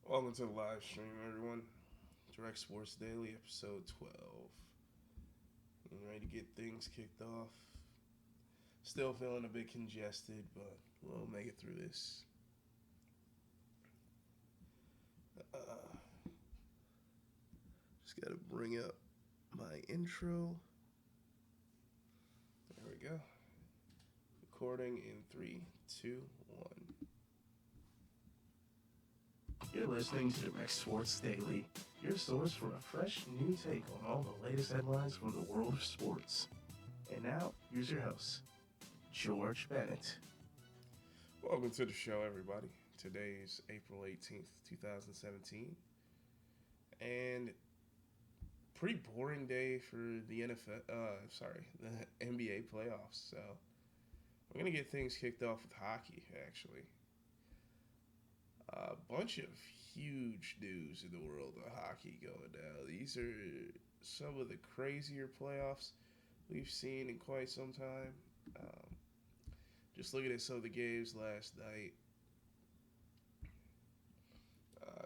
Welcome to the live stream, everyone. Direct Sports Daily, episode 12. Getting ready to get things kicked off. Still feeling a bit congested, but we'll make it through this. Just gotta bring up my intro. There we go. Recording in 3, 2, 1. You're listening to Direct Sports Daily, your source for a fresh new take on all the latest headlines from the world of sports. And now, here's your host, George Bennett. Welcome to the show, everybody. Today is April 18th, 2017. And pretty boring day for the the NBA playoffs. So we're gonna get things kicked off with hockey. Actually, a bunch of huge news in the world of hockey going down. These are some of the crazier playoffs we've seen in quite some time. Um, just looking at some of the games last night,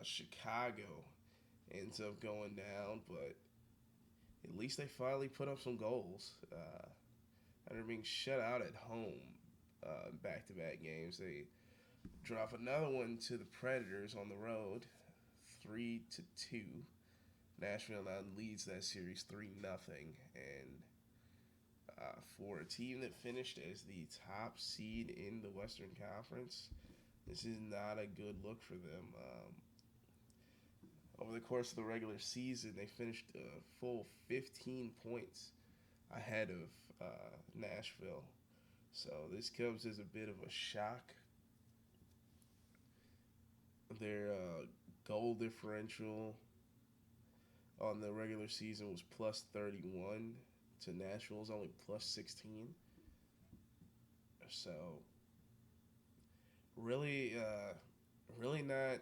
Chicago ends up going down, but at least they finally put up some goals. After being shut out at home back-to-back games, they drop another one to the Predators on the road, 3-2. Nashville now leads that series 3-0, and for a team that finished as the top seed in the Western Conference, this is not a good look for them. Over the course of the regular season, they finished a full 15 points ahead of Nashville. So this comes as a bit of a shock. Their goal differential on the regular season was plus 31 to Nashville's only plus 16. So really, really not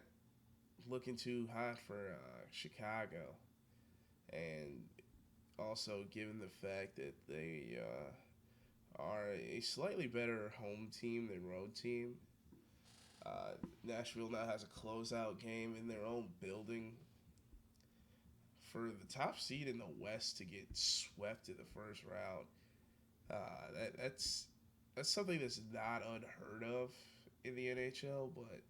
looking too hot for Chicago, and also given the fact that they are a slightly better home team than road team. Nashville now has a closeout game in their own building. For the top seed in the West to get swept in the first round, that's something that's not unheard of in the NHL, but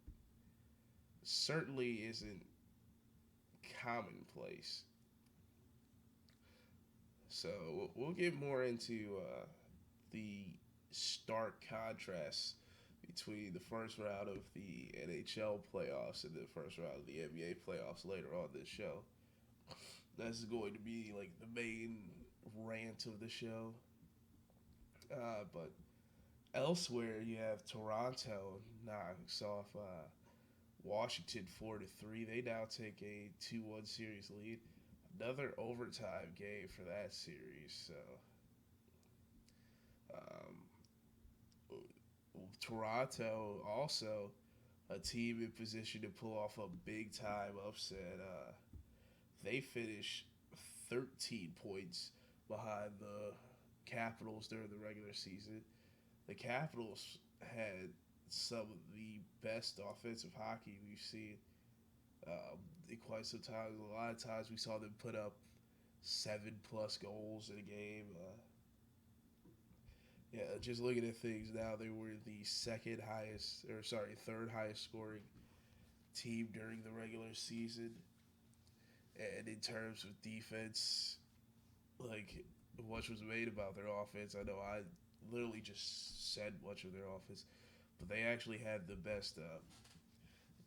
certainly isn't commonplace. So we'll get more into the stark contrast between the first round of the NHL playoffs and the first round of the NBA playoffs later on this show. That's going to be like the main rant of the show. But elsewhere, you have Toronto knocks off Washington 4-3. They now take a 2-1 series lead. Another overtime game for that series. So um, Toronto also a team in position to pull off a big time upset. They finish 13 points behind the Capitals during the regular season. The Capitals had some of the best offensive hockey we've seen in quite some time. A lot of times we saw them put up 7+ goals in a game. Just looking at things now, they were the third highest scoring team during the regular season. And in terms of defense, like much was made about their offense. I know I literally just said much of their offense, but they actually had the best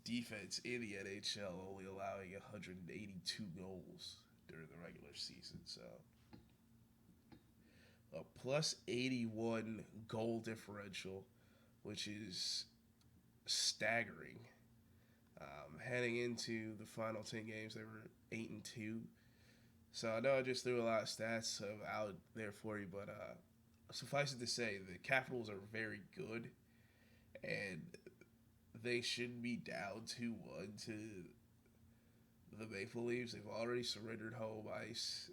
defense in the NHL, only allowing 182 goals during the regular season. So a plus 81 goal differential, which is staggering. Heading into the final 10 games, they were 8-2. So I know I just threw a lot of stats out there for you, but suffice it to say, the Capitals are very good, and they shouldn't be down 2-1 to the Maple Leafs. They've already surrendered home ice.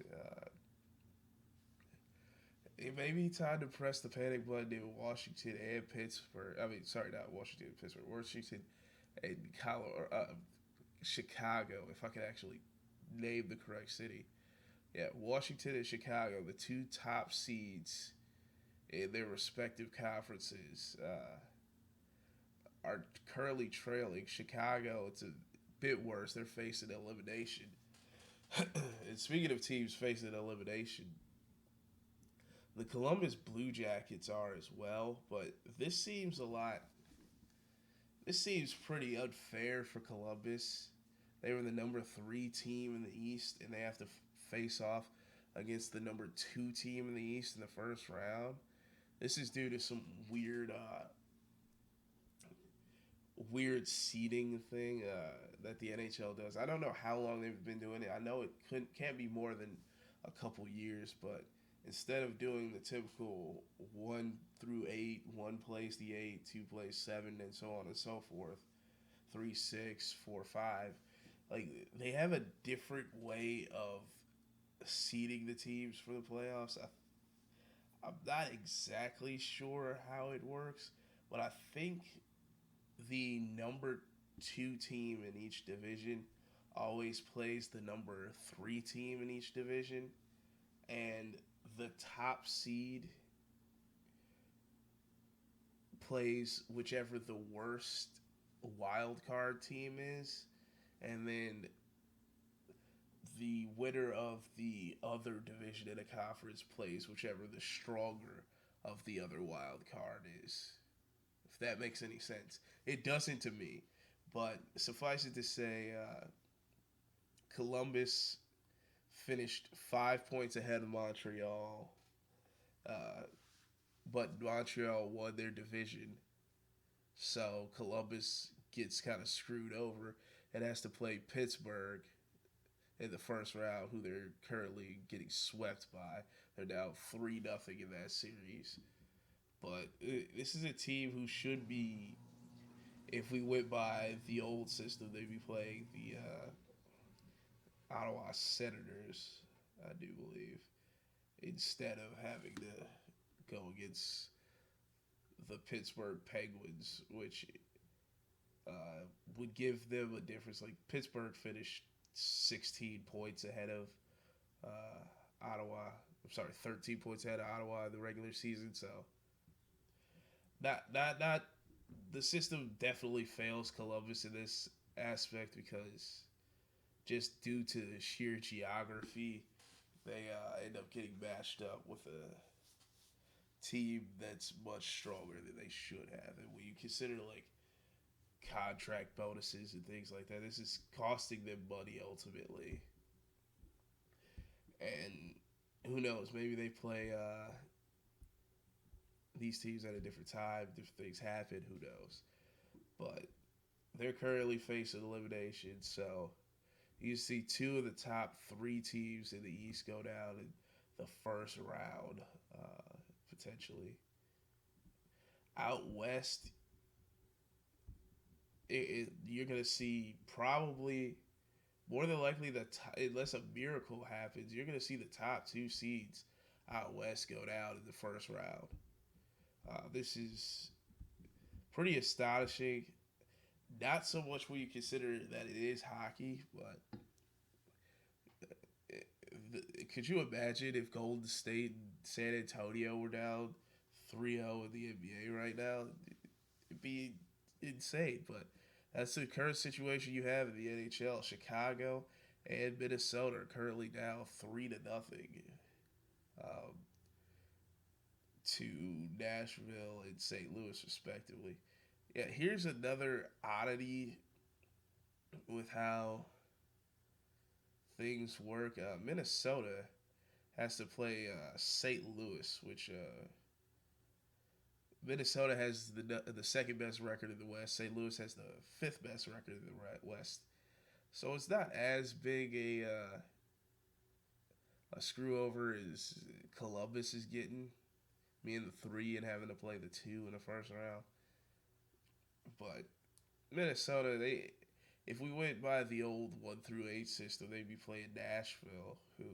It may be time to press the panic button in Washington and Pittsburgh. I mean, sorry, not Washington and Pittsburgh. Washington and Chicago, if I could actually name the correct city. Yeah, Washington and Chicago, the two top seeds in their respective conferences, are currently trailing. Chicago, it's a bit worse. They're facing elimination. And speaking of teams facing elimination, the Columbus Blue Jackets are as well, but this seems a lot. This seems pretty unfair for Columbus. They were the number three team in the East, and they have to face off against the number two team in the East in the first round. This is due to some weird seeding thing that the NHL does. I don't know how long they've been doing it. I know it can't be more than a couple years, but instead of doing the typical 1 through 8, one plays the 8, two plays 7, and so on and so forth, 3, 6, 4, 5, like they have a different way of seeding the teams for the playoffs. I'm not exactly sure how it works, but I think the number two team in each division always plays the number three team in each division, and the top seed plays whichever the worst wild card team is, and then the winner of the other division in a conference plays whichever the stronger of the other wild card is. If that makes any sense. It doesn't to me. But suffice it to say, Columbus finished 5 points ahead of Montreal, uh, but Montreal won their division. So Columbus gets kind of screwed over and has to play Pittsburgh in the first round, who they're currently getting swept by. They're down 3-0 in that series. But this is a team who should be, if we went by the old system, they'd be playing the Ottawa Senators, I do believe, instead of having to go against the Pittsburgh Penguins, which would give them a difference. Like Pittsburgh finished 16 points ahead of Ottawa. I'm sorry, 13 points ahead of Ottawa in the regular season. So not the system definitely fails Columbus in this aspect because just due to the sheer geography, they end up getting matched up with a team that's much stronger than they should have. And when you consider like contract bonuses and things like that, this is costing them money ultimately. And who knows? Maybe they play these teams at a different time. Different things happen. Who knows? But they're currently facing elimination, so you see two of the top three teams in the East go down in the first round, potentially. Out west, you're going to see probably more than likely unless a miracle happens, you're going to see the top two seeds out west go down in the first round. This is pretty astonishing. Not so much when you consider that it is hockey, but could you imagine if Golden State and San Antonio were down 3-0 in the NBA right now? It'd be insane, but that's the current situation you have in the NHL. Chicago and Minnesota are currently down 3-0 um, to Nashville and St. Louis, respectively. Yeah, here's another oddity with how things work. Minnesota has to play St. Louis, which Minnesota has the second best record in the West. St. Louis has the fifth best record in the West. So it's not as big a screw over as Columbus is getting, being the 3 and having to play the 2 in the first round. But Minnesota, if we went by the old 1 through 8 system, they'd be playing Nashville, who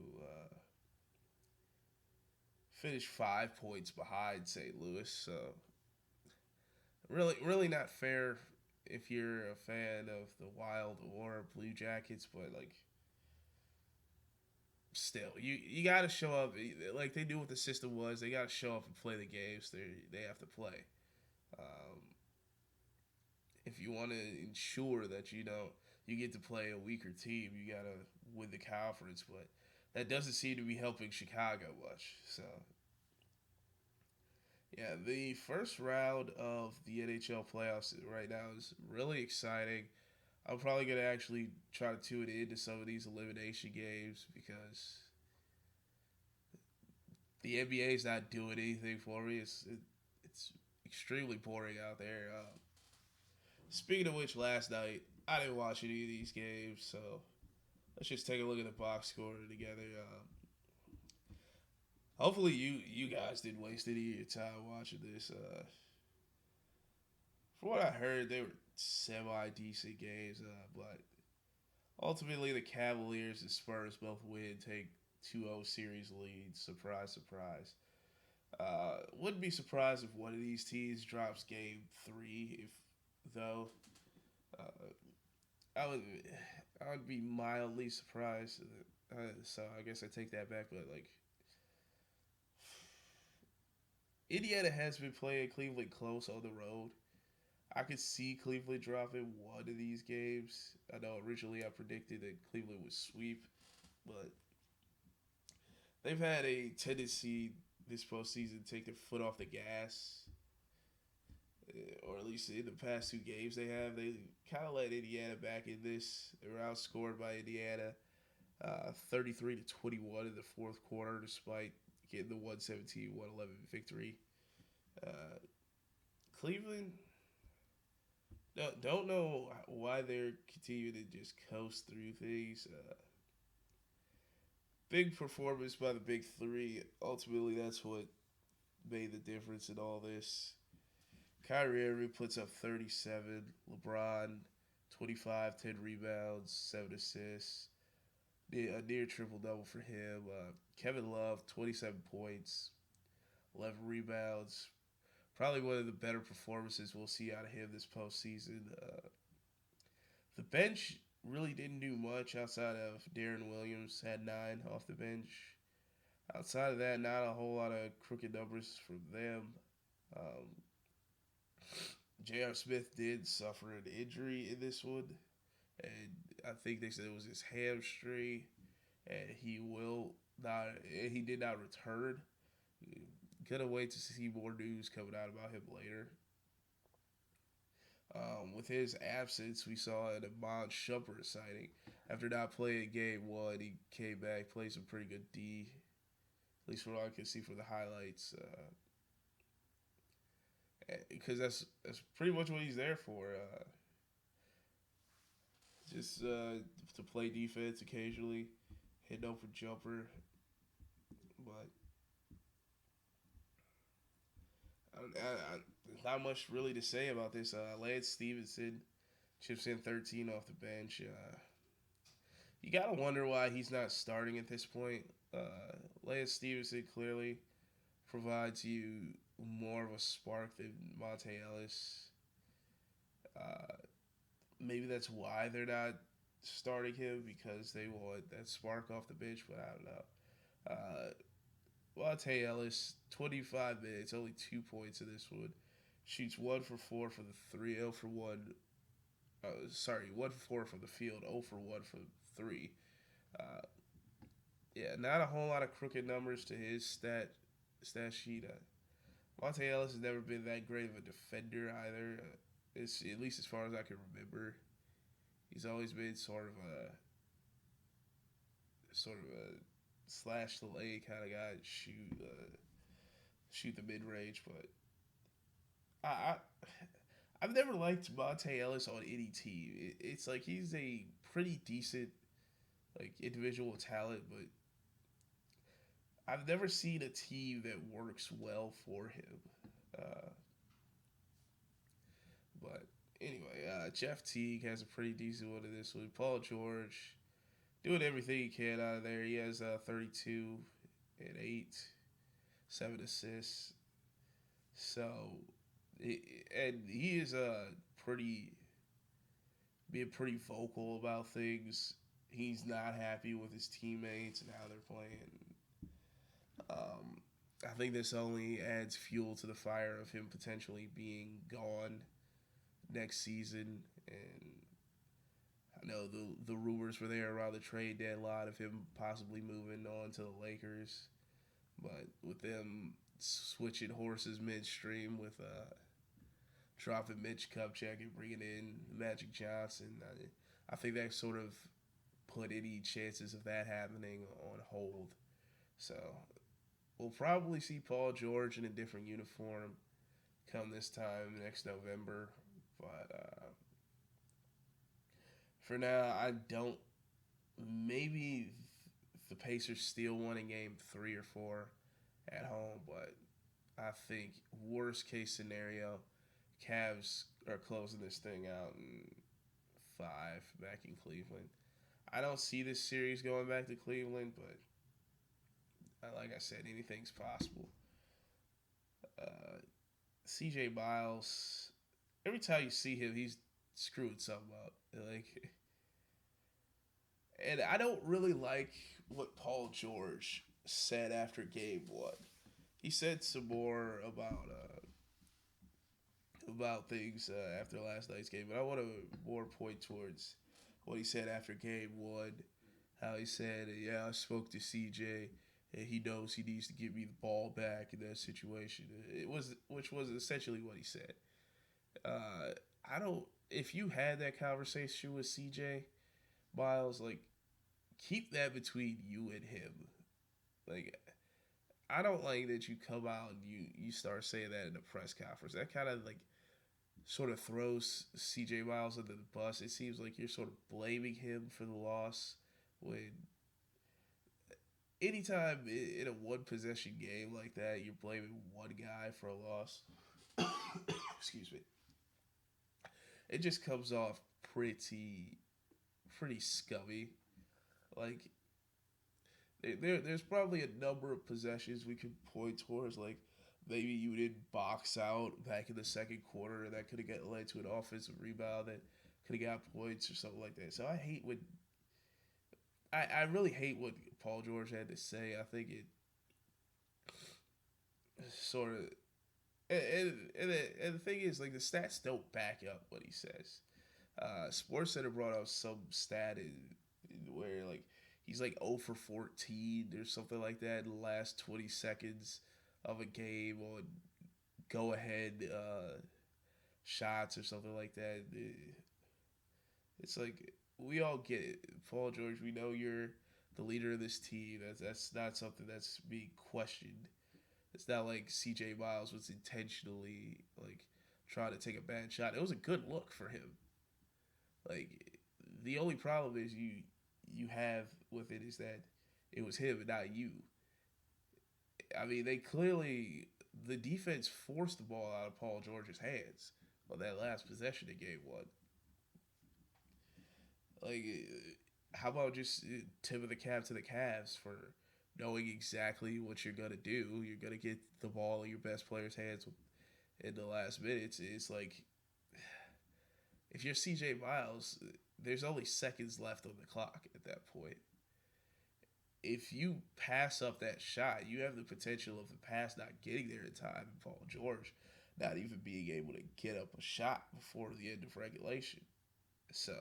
finished 5 points behind St. Louis. So really not fair if you're a fan of the Wild or Blue Jackets, but like still, you got to show up. Like they knew what the system was. They got to show up and play the games they have to play. Um, if you want to ensure that you get to play a weaker team, you got to win the conference. But that doesn't seem to be helping Chicago much. So yeah, the first round of the NHL playoffs right now is really exciting. I'm probably gonna actually try to tune into some of these elimination games because the NBA is not doing anything for me. It's extremely boring out there. Speaking of which, last night I didn't watch any of these games, so let's just take a look at the box score together. Hopefully, you guys didn't waste any of your time watching this. From what I heard, they were semi decent games, but ultimately the Cavaliers and Spurs both win, take 2-0 series lead. Surprise, surprise. Wouldn't be surprised if one of these teams drops game three. If though, uh, I would I would be mildly surprised. So I guess I take that back. But like Indiana has been playing Cleveland close on the road. I could see Cleveland dropping one of these games. I know originally I predicted that Cleveland would sweep, but they've had a tendency this postseason to take their foot off the gas, or at least in the past two games they have. They kind of let Indiana back in this. They were outscored by Indiana 33 to 21 in the fourth quarter, despite getting the 117-111 victory. Uh, Cleveland don't know why they're continuing to just coast through things. Big performance by the big three. Ultimately, that's what made the difference in all this. Kyrie Irving puts up 37. LeBron, 25, 10 rebounds, 7 assists. A near triple double for him. Kevin Love, 27 points, 11 rebounds. Probably one of the better performances we'll see out of him this postseason. The bench really didn't do much outside of Darren Williams, had 9 off the bench. Outside of that, not a whole lot of crooked numbers from them. Um, J.R. Smith did suffer an injury in this one, and I think they said it was his hamstring, and he did not return. Gonna wait to see more news coming out about him later. With his absence, we saw an Amon Shumpert sighting. After not playing game one, he came back, played some pretty good D, at least from what I can see from the highlights. Because that's pretty much what he's there for. Just to play defense occasionally, hit open jumper, but not much really to say about this. Lance Stevenson chips in 13 off the bench. You gotta wonder why he's not starting at this point. Lance Stevenson clearly provides you more of a spark than Monte Ellis. Uh, Maybe that's why they're not starting him, because they want that spark off the bench, but I don't know. Monte Ellis, 25 minutes, only 2 points in this one. Shoots 1 for 4 from the 3, 0 for 1. 1 for 4 from the field, 0 for 1 from 3. Uh, yeah, not a whole lot of crooked numbers to his stat sheet. Monte Ellis has never been that great of a defender either. It's, at least as far as I can remember. He's always been sort of a slash the leg kind of guy, shoot the mid range. But I I've never liked Monte Ellis on any team. It's like he's a pretty decent like individual talent, but I've never seen a team that works well for him. Uh, but anyway, Jeff Teague has a pretty decent one in this one. Paul George doing everything he can out of there. He has 32 and 8, 7 assists. So, and he is pretty. being pretty vocal about things. He's not happy with his teammates and how they're playing. Um, I think this only adds fuel to the fire of him potentially being gone next season. And I know the rumors were there around the trade deadline of him possibly moving on to the Lakers, but with them switching horses midstream with dropping Mitch Kupchak and bringing in Magic Johnson, I think that sort of put any chances of that happening on hold. So we'll probably see Paul George in a different uniform come this time next November. But for now, I don't. Maybe the Pacers still won in game 3 or 4 at home, but I think worst case scenario, Cavs are closing this thing out in 5 back in Cleveland. I don't see this series going back to Cleveland, but like I said, anything's possible. Uh, CJ Miles, every time you see him, he's screwing something up. Like, and I don't really like what Paul George said after game 1. He said some more about things after last night's game, but I want to more point towards what he said after game 1. How he said, "Yeah, I spoke to CJ, and he knows he needs to give me the ball back in that situation." Which was essentially what he said. Uh, I don't. If you had that conversation with CJ Miles, like, keep that between you and him. Like, I don't like that you come out and you start saying that in a press conference. That kind of like sort of throws CJ Miles under the bus. It seems like you're sort of blaming him for the loss when anytime in a one possession game like that, you're blaming one guy for a loss. Excuse me. It just comes off pretty scummy. Like there's probably a number of possessions we could point towards. Like maybe you didn't box out back in the second quarter, and that could have led to an offensive rebound that could have got points or something like that. So I really hate what Paul George had to say. I think it sort of and the thing is, like, the stats don't back up what he says. Sports Center brought out some stat where like he's like 0 for 14 or something like that in the last 20 seconds of a game on go ahead shots or something like that. It's like we all get it, Paul George. We know you're the leader of this team. That's not something that's being questioned. It's not like C.J. Miles was intentionally like trying to take a bad shot. It was a good look for him. Like the only problem is you have with it is that it was him and not you. I mean, they clearly the defense forced the ball out of Paul George's hands on that last possession of game 1. Like, how about just tip of the cap to the Cavs for knowing exactly what you're gonna do? You're gonna get the ball in your best player's hands in the last minutes. It's like if you're C.J. Miles, there's only seconds left on the clock at that point. If you pass up that shot, you have the potential of the pass not getting there in time, and Paul George not even being able to get up a shot before the end of regulation. So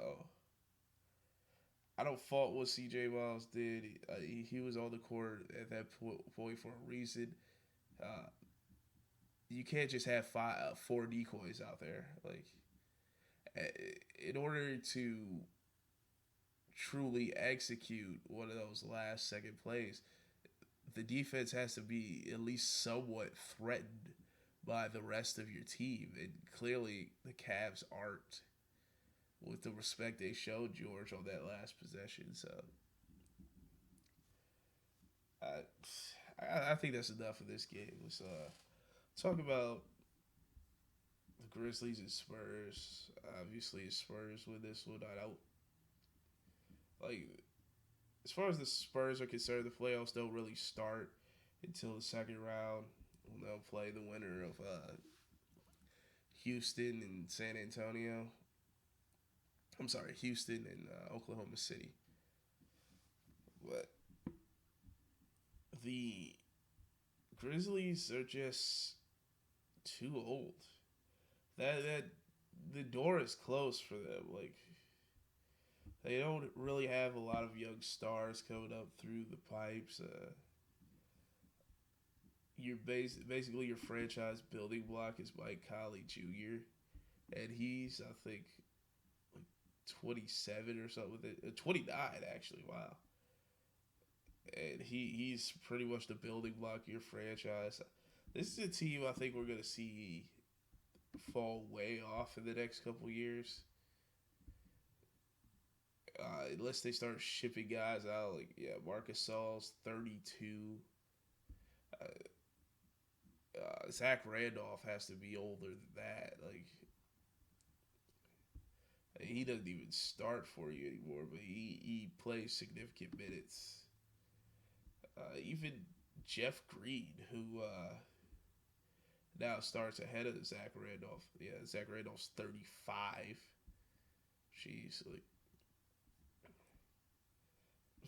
I don't fault what C.J. Miles did. He was on the court at that point for a reason. Uh, you can't just have 4 decoys out there. Like, in order to truly execute one of those last second plays, the defense has to be at least somewhat threatened by the rest of your team. And clearly, the Cavs aren't with the respect they showed George on that last possession. So I think that's enough of this game. Let's talk about the Grizzlies and Spurs. Obviously, Spurs win this one. I don't like as far as the Spurs are concerned. The playoffs don't really start until the second round. They'll play the winner of Houston and San Antonio. I'm sorry, Houston and Oklahoma City. But the Grizzlies are just too old. That the door is closed for them. Like they don't really have a lot of young stars coming up through the pipes. Basically your franchise building block is Mike Conley Jr. and he's I think like 27 or something with it, 29 actually. Wow, and he's pretty much the building block of your franchise. This is a team I think we're gonna see fall way off in the next couple years. Unless they start shipping guys out, like Marcus Saul's 32. Uh, Zach Randolph has to be older than that. Like he doesn't even start for you anymore, but he plays significant minutes. Even Jeff Green, who now starts ahead of Zach Randolph. Yeah, Zach Randolph's 35. Jeez, like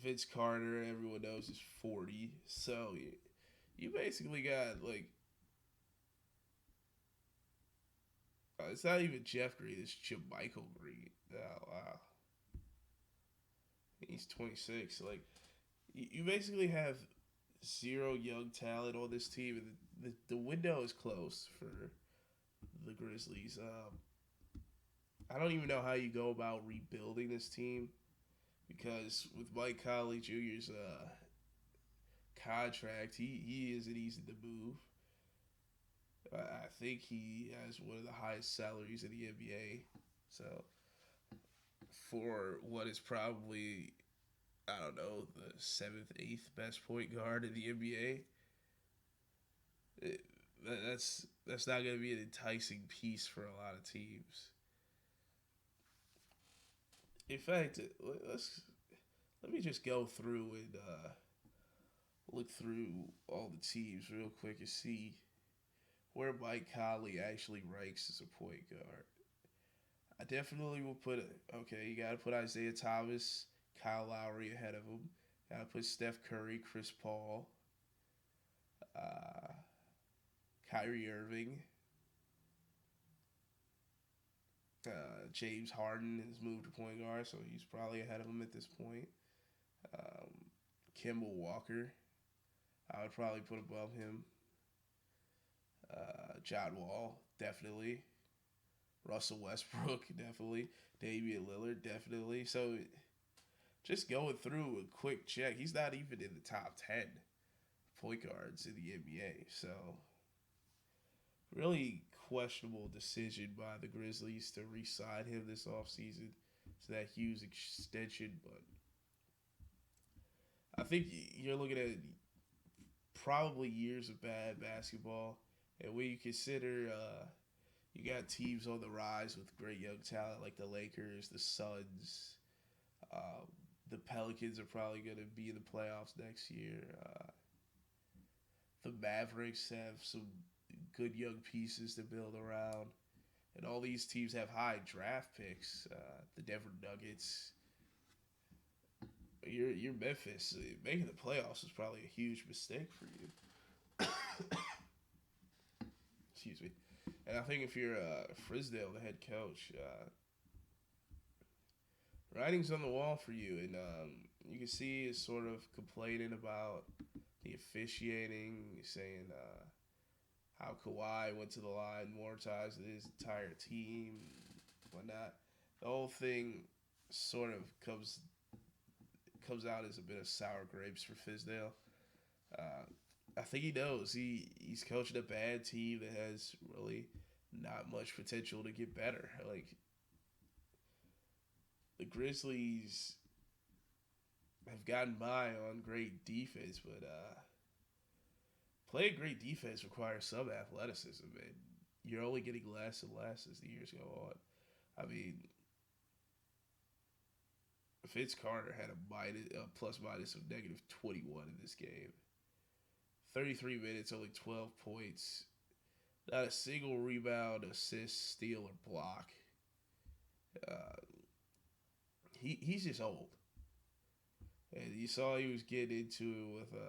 Vince Carter, everyone knows is 40. So you basically got like it's not even Jeff Green, it's Michael Green. Oh wow, he's 26. Like you basically have zero young talent on this team, and the window is closed for the Grizzlies. I don't even know how you go about rebuilding this team because with Mike Conley Jr.'s contract, he isn't easy to move. I think he has one of the highest salaries in the NBA. So for what is probably I don't know the seventh, eighth best point guard in the NBA, that's not going to be an enticing piece for a lot of teams. In fact, let me just go through and look through all the teams real quick and see where Mike Conley actually ranks as a point guard. I definitely will put it. Okay, you got to put Isaiah Thomas, Kyle Lowry ahead of him. Got to put Steph Curry, Chris Paul, uh, Kyrie Irving. James Harden has moved to point guard, so he's probably ahead of him at this point. Um, Kemba Walker, I would probably put above him. John Wall, definitely. Russell Westbrook, definitely. Damian Lillard, definitely. So just going through a quick check, he's not even in the top 10 point guards in the NBA. So really questionable decision by the Grizzlies to re-sign him this offseason to that huge extension. But I think you're looking at probably years of bad basketball. And when you consider you got teams on the rise with great young talent like the Lakers, the Suns, uh, the Pelicans are probably going to be in the playoffs next year. The Mavericks have some good young pieces to build around. And all these teams have high draft picks. The Denver Nuggets. You're Memphis. Making the playoffs is probably a huge mistake for you. Excuse me. And I think if you're Frisdale, the head coach, writing's on the wall for you. And you can see is sort of complaining about the officiating, saying how Kawhi went to the line more times than his entire team, whatnot. The whole thing sort of comes out as a bit of sour grapes for Fizdale. I think he knows he's coaching a bad team that has really not much potential to get better. Like the Grizzlies have gotten by on great defense, but playing great defense requires some athleticism, and you're only getting less and less as the years go on. I mean, Vince Carter had a plus minus of negative 21 in this game. 33 minutes, only 12 points. Not a single rebound, assist, steal, or block. Uh, he's just old. And you saw he was getting into it with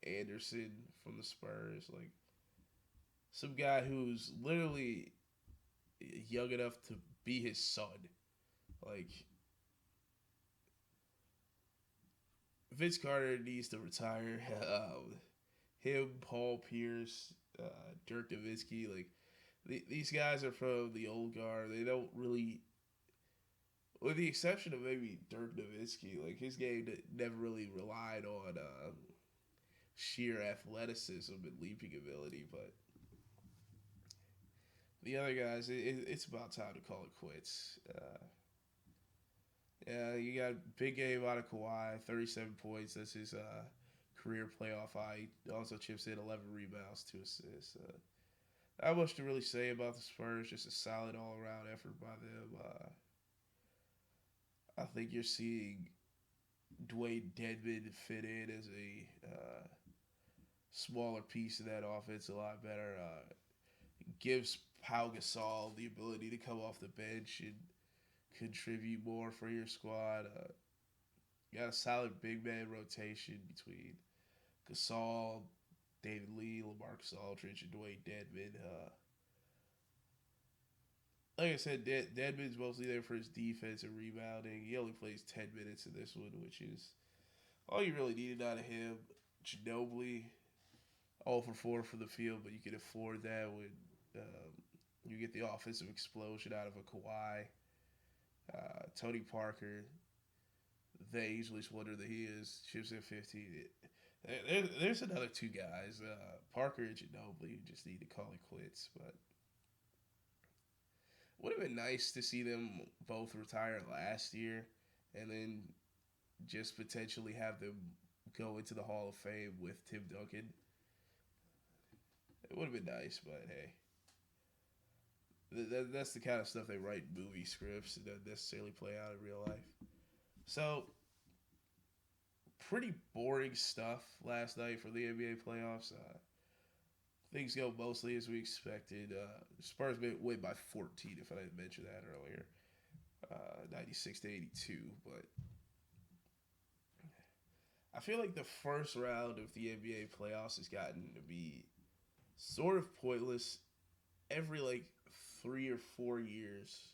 Anderson from the Spurs, like some guy who's literally young enough to be his son. Like Vince Carter needs to retire. Him, Paul Pierce, Dirk Nowitzki, like these guys are from the old guard. They don't really, with the exception of maybe Dirk Nowitzki, like his game never really relied on sheer athleticism and leaping ability. But the other guys, it's about time to call it quits. Yeah, you got big game out of Kawhi, 37 points. That's his career playoff high. He also chips in 11 rebounds, 2 assists. Not much to really say about the Spurs. Just a solid all around effort by them. I think you're seeing Dwayne Dedmon fit in as a smaller piece of that offense a lot better. Gives Pau Gasol the ability to come off the bench and contribute more for your squad. You got a solid big man rotation between Gasol, David Lee, LaMarcus Aldridge, and Dwayne Dedmon. Like I said, Dedmon's mostly there for his defense and rebounding. He only plays 10 minutes in this one, which is all you really needed out of him. Ginobili, all for 4 for the field, but you can afford that when you get the offensive explosion out of a Kawhi. Tony Parker, they easily wonder that he is. Chips at 15. There's another 2 guys, Parker and Ginobili, who just need to call it quits. But would have been nice to see them both retire last year and then just potentially have them go into the Hall of Fame with Tim Duncan. It would have been nice, but hey. That's the kind of stuff they write in movie scripts and don't necessarily play out in real life. So, pretty boring stuff last night for the NBA playoffs. Things go mostly as we expected. Spurs win by 14, if I didn't mention that earlier. 96-82. But I feel like the first round of the NBA playoffs has gotten to be sort of pointless. Every, 3 or 4 years,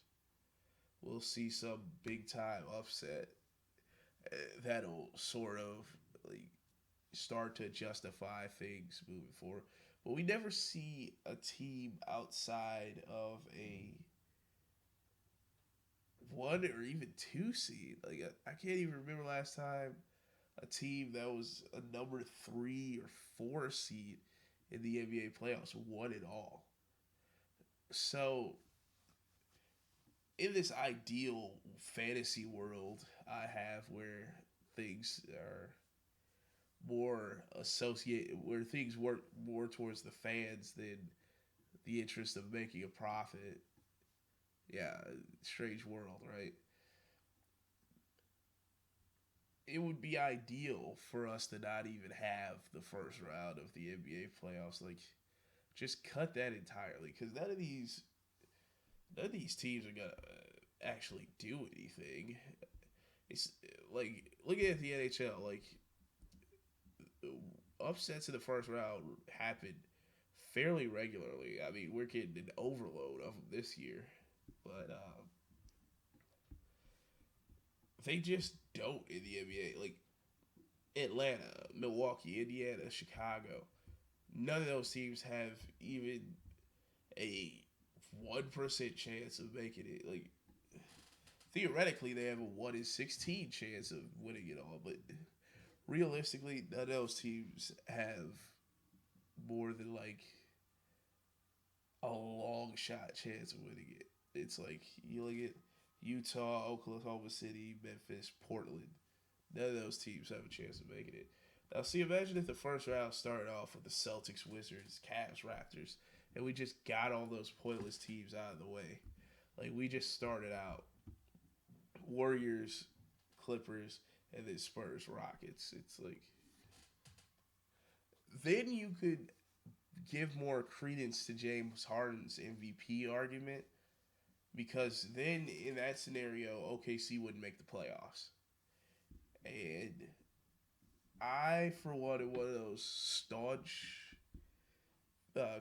we'll see some big time upset that'll sort of start to justify things moving forward. But we never see a team outside of a 1 or even 2 seed. I can't even remember last time a team that was a number 3 or 4 seed in the NBA playoffs won it all. So, in this ideal fantasy world I have where things are more associated, where things work more towards the fans than the interest of making a profit. Yeah, strange world, right? It would be ideal for us to not even have the first round of the NBA playoffs. Just cut that entirely, because none of these teams are gonna actually do anything. It's looking at the NHL, upsets in the first round happen fairly regularly. I mean, we're getting an overload of them this year, but they just don't in the NBA. Atlanta, Milwaukee, Indiana, Chicago, none of those teams have even a 1% chance of making it. Theoretically, they have a 1 in 16 chance of winning it all, but realistically, none of those teams have more than a long shot chance of winning it. It's you look at Utah, Oklahoma City, Memphis, Portland. None of those teams have a chance of making it. Now, see, imagine if the first round started off with the Celtics, Wizards, Cavs, Raptors, and we just got all those pointless teams out of the way. We just started out Warriors, Clippers, and then Spurs, Rockets. It's then you could give more credence to James Harden's MVP argument. because then in that scenario, OKC wouldn't make the playoffs. And I, for one, am one of those staunch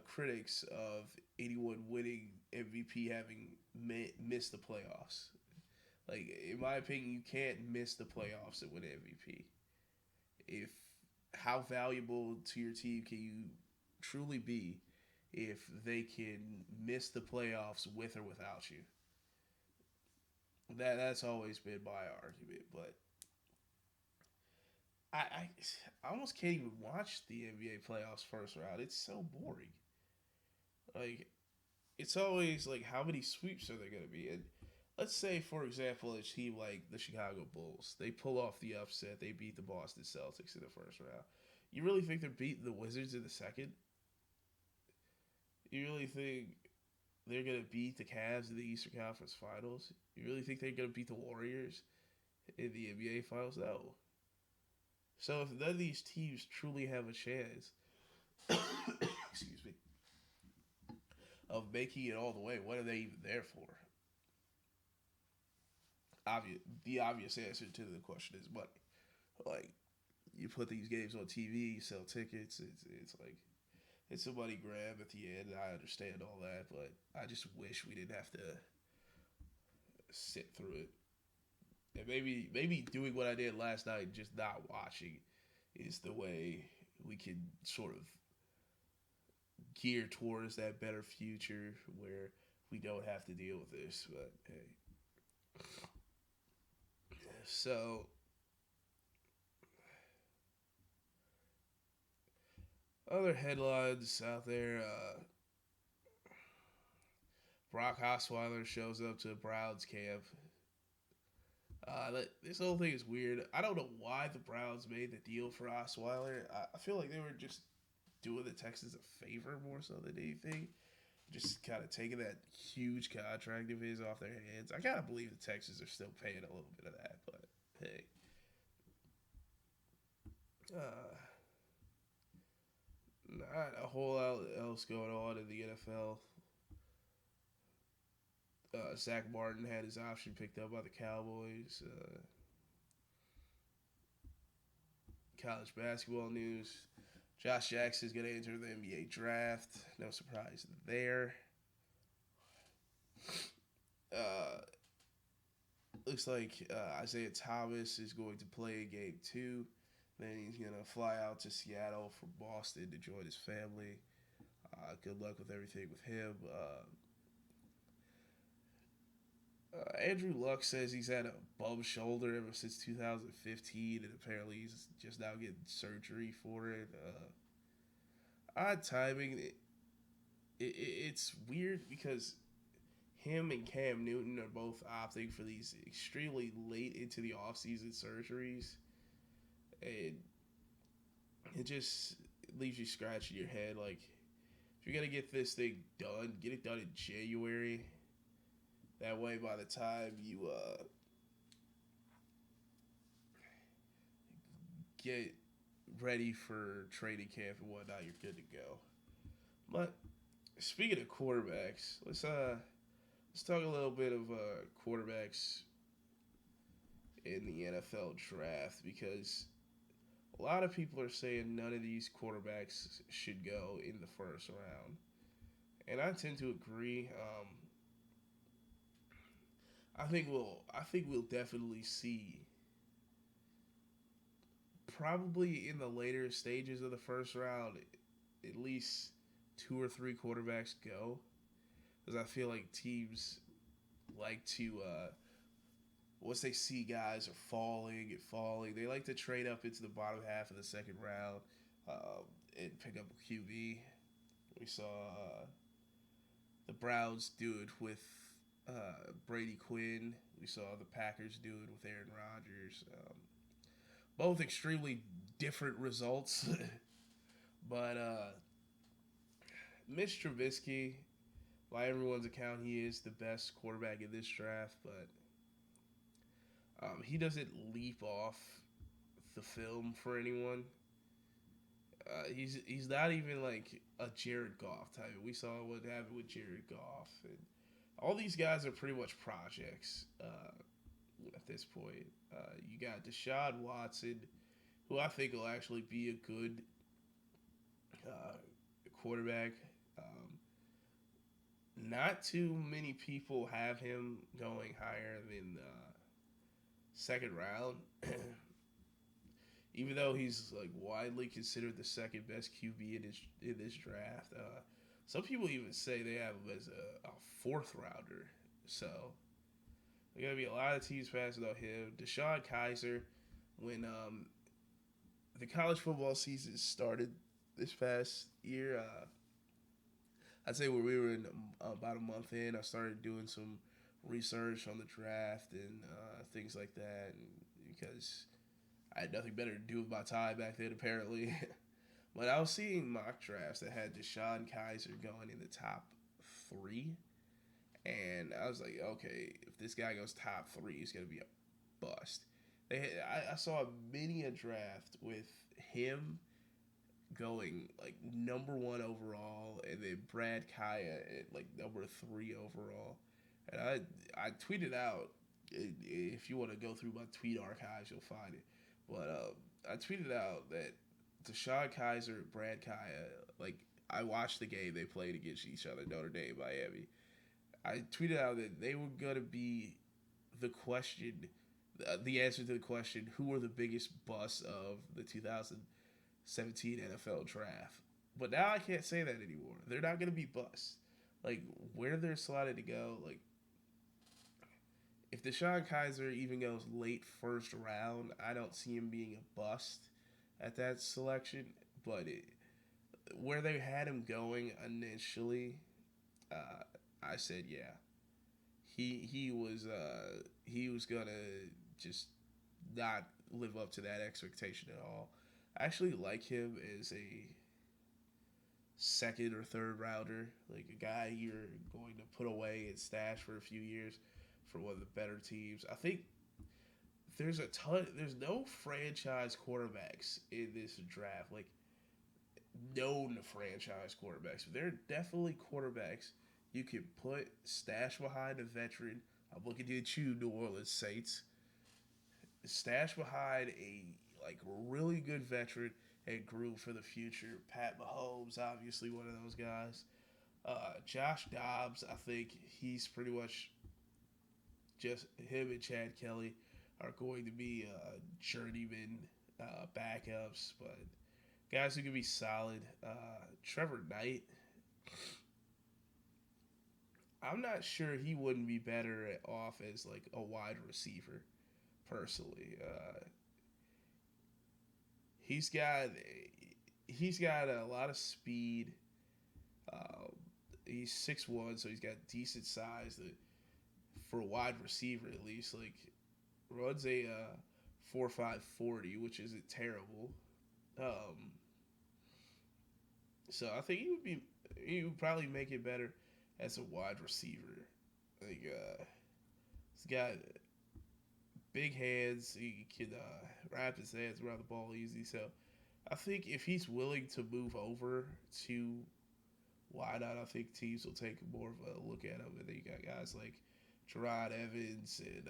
critics of anyone winning MVP having missed the playoffs. Like, in my opinion, you can't miss the playoffs and win MVP. If How valuable to your team can you truly be if they can miss the playoffs with or without you? That's always been my argument, but I, I I almost can't even watch the NBA playoffs first round. It's so boring. Like, it's always like, how many sweeps are there going to be? And let's say, for example, a team like the Chicago Bulls, they pull off the upset. They beat the Boston Celtics in the first round. You really think they're beating the Wizards in the second? You really think they're going to beat the Cavs in the Eastern Conference Finals? You really think they're going to beat the Warriors in the NBA Finals? No. So if none of these teams truly have a chance, excuse me, of making it all the way, what are they even there for? The obvious answer to the question is money. Like, you put these games on TV, you sell tickets. It's like, it's a money grab at the end. I understand all that, but I just wish we didn't have to sit through it. And maybe doing what I did last night, just not watching, is the way we can sort of gear towards that better future where we don't have to deal with this. But hey, so other headlines out there. Brock Osweiler shows up to Browns camp. This whole thing is weird. I don't know why the Browns made the deal for Osweiler. I feel like they were just doing the Texans a favor more so than anything. Just kind of taking that huge contract of his off their hands. I gotta believe the Texans are still paying a little bit of that, but hey. Uh, Not a whole lot else going on in the NFL. Zach Martin had his option picked up by the Cowboys. College basketball news. Josh Jackson is going to enter the NBA draft. No surprise there. Uh, Looks like Isaiah Thomas is going to play in game 2. Then he's going to fly out to Seattle from Boston to join his family. Good luck with everything with him. Andrew Luck says he's had a bum shoulder ever since 2015, and apparently he's just now getting surgery for it. Odd timing. It's weird because him and Cam Newton are both opting for these extremely late into the offseason surgeries, and it just leaves you scratching your head. Like, if you're gonna get this thing done, get it done in January. That way, by the time you get ready for training camp and whatnot, you're good to go. But speaking of quarterbacks, let's talk a little bit of quarterbacks in the NFL draft, because a lot of people are saying none of these quarterbacks should go in the first round, and I tend to agree. I think we'll definitely see, probably in the later stages of the first round, at least 2 or 3 quarterbacks go, because I feel like teams like to once they see guys are falling and falling, they like to trade up into the bottom half of the second round and pick up a QB. We saw the Browns do it with Brady Quinn. We saw the Packers do it with Aaron Rodgers. Both extremely different results. But Mitch Trubisky, by everyone's account, he is the best quarterback in this draft, but he doesn't leap off the film for anyone. He's not even like a Jared Goff type. We saw what happened with Jared Goff, and all these guys are pretty much projects at this point. You got Deshaun Watson, who I think will actually be a good uh, quarterback. Not too many people have him going higher than second round, even though he's like widely considered the second best QB in this draft. Some people even say they have him as a fourth rounder. So there's gonna be a lot of teams passing on him. Deshaun Kaiser, when the college football season started this past year, I'd say when we were in about a month in, I started doing some research on the draft and things like that, and because I had nothing better to do with my time back then, apparently. But I was seeing mock drafts that had Deshaun Kaiser going in the top 3, and I was like, okay, if this guy goes top 3, he's gonna be a bust. I saw many a draft with him going like number 1 overall, and then Brad Kaya at like number 3 overall. And I tweeted out, if you want to go through my tweet archives, you'll find it. But I tweeted out that Deshaun Kaiser, Brad Kaya, like I watched the game they played against each other, Notre Dame, Miami. I tweeted out that they were gonna be the question, the answer to the question, who were the biggest busts of the 2017 NFL draft. But now I can't say that anymore. They're not going to be busts. Like, where they're slotted to go, like, if Deshaun Kaiser even goes late first round, I don't see him being a bust at that selection. But where they had him going initially, I said, yeah. He was gonna just not live up to that expectation at all. I actually like him as a second or third rounder, like a guy you're going to put away and stash for a few years for one of the better teams. I think there's no franchise quarterbacks in this draft, like known franchise quarterbacks. But there are definitely quarterbacks you can put stash behind a veteran. I'm looking at you, New Orleans Saints. Stash behind a like really good veteran and grew for the future. Pat Mahomes, obviously one of those guys. Josh Dobbs, I think he's pretty much just him and Chad Kelly are going to be journeyman backups, but guys who can be solid. Trevor Knight, I'm not sure he wouldn't be better off as like a wide receiver. Personally, he's got a lot of speed. He's 6'1", so he's got decent size for a wide receiver at least. Like runs a 4.5 40, which isn't terrible. So I think he would probably make it better as a wide receiver. Like he's got big hands. He can wrap his hands around the ball easy. So I think if he's willing to move over to wideout, I think teams will take more of a look at him. And then you got guys like Gerard Evans and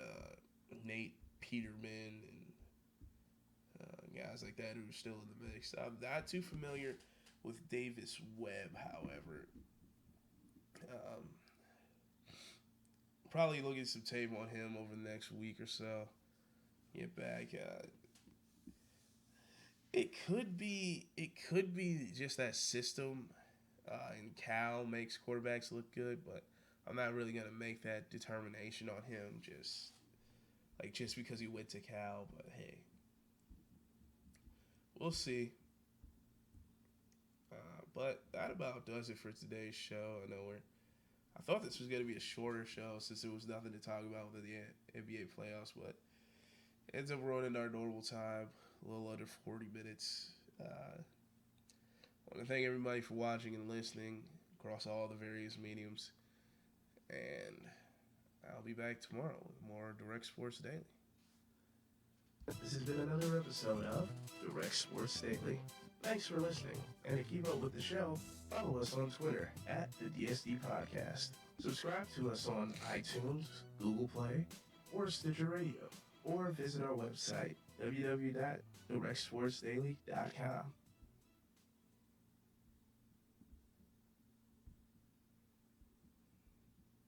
Nate Peterman and guys like that who are still in the mix. I'm not too familiar with Davis Webb, however. Probably look at some tape on him over the next week or so. Get back. It could be just that system, and Cal makes quarterbacks look good, but I'm not really gonna make that determination on him just because he went to Cal. But hey, we'll see. But that about does it for today's show. I thought this was going to be a shorter show since there was nothing to talk about with the NBA playoffs, but it ends up running our normal time, a little under 40 minutes. I want to thank everybody for watching and listening across all the various mediums, and I'll be back tomorrow with more Direct Sports Daily. This has been another episode of Direct Sports Daily. Thanks for listening, and to keep up with the show, follow us on Twitter @the DSD Podcast. Subscribe to us on iTunes, Google Play, or Stitcher Radio, or visit our website, www.directsportsdaily.com.